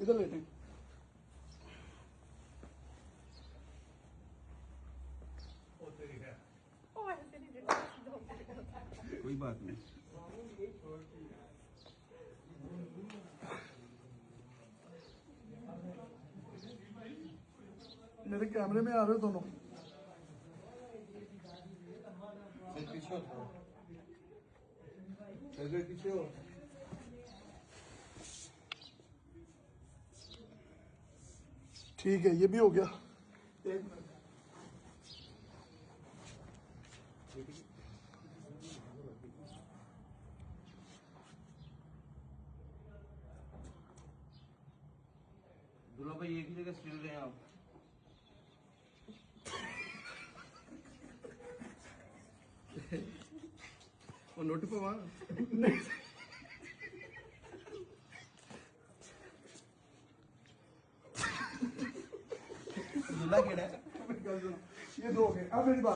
इधर लेटे। कोई बात नहीं। मेरे कैमरे में आ रहे हो दोनों। पीछे हो थोड़ा, पीछे हो। ठीक है, ये भी हो गया। एक मिनट। दूल्हा भाई एक ही जगह स्टिल रहे हैं आप। और नोट पे वहां नहीं, दूल्हा केड़ा है। ये दो हो गए। अब मेरी बात